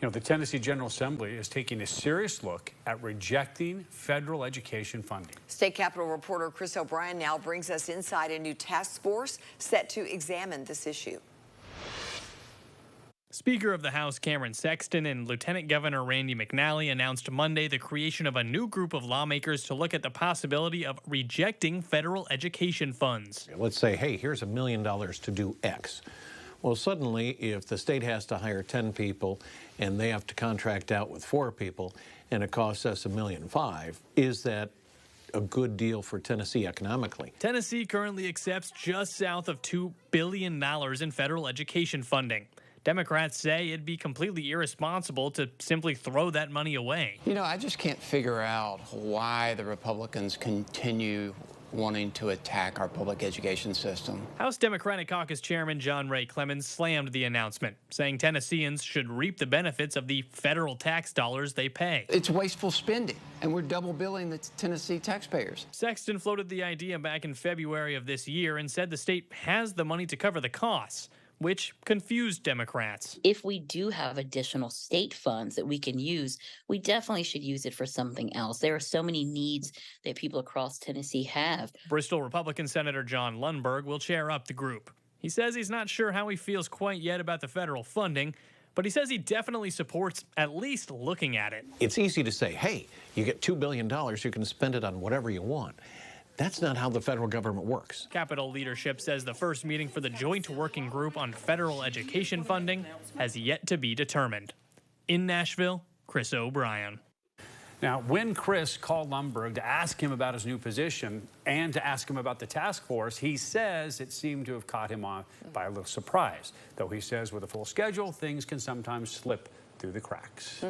You know, the Tennessee General Assembly is taking a serious look at rejecting federal education funding. State Capitol reporter Chris O'Brien now brings us inside a new task force set to examine this issue. Speaker of the House Cameron Sexton and Lieutenant Governor Randy McNally announced Monday the creation of a new group of lawmakers to look at the possibility of rejecting federal education funds. Let's say, hey, here's $1 million to do X. Well, suddenly, if the state has to hire 10 people and they have to contract out with 4 people and it costs us $1.5 million, is that a good deal for Tennessee economically? Tennessee currently accepts just south of $2 billion in federal education funding. Democrats say it'd be completely irresponsible to simply throw that money away. You know, I just can't figure out why the Republicans continue wanting to attack our public education system. House Democratic Caucus Chairman John Ray Clemens slammed the announcement, saying Tennesseans should reap the benefits of the federal tax dollars they pay. It's wasteful spending, and we're double billing the Tennessee taxpayers. Sexton floated the idea back in February of this year and said the state has the money to cover the costs, which confused Democrats. If we do have additional state funds that we can use, we definitely should use it for something else. There are so many needs that people across Tennessee have. Bristol Republican Senator John Lundberg will chair up the group. He says he's not sure how he feels quite yet about the federal funding, but he says he definitely supports at least looking at it. It's easy to say, hey, you get $2 billion, you can spend it on whatever you want. That's not how the federal government works. Capitol leadership says the first meeting for the Joint Working Group on Federal Education Funding has yet to be determined. In Nashville, Chris O'Brien. Now, when Chris called Lundberg to ask him about his new position and to ask him about the task force, he says it seemed to have caught him off by a little surprise. Though he says with a full schedule, things can sometimes slip through the cracks.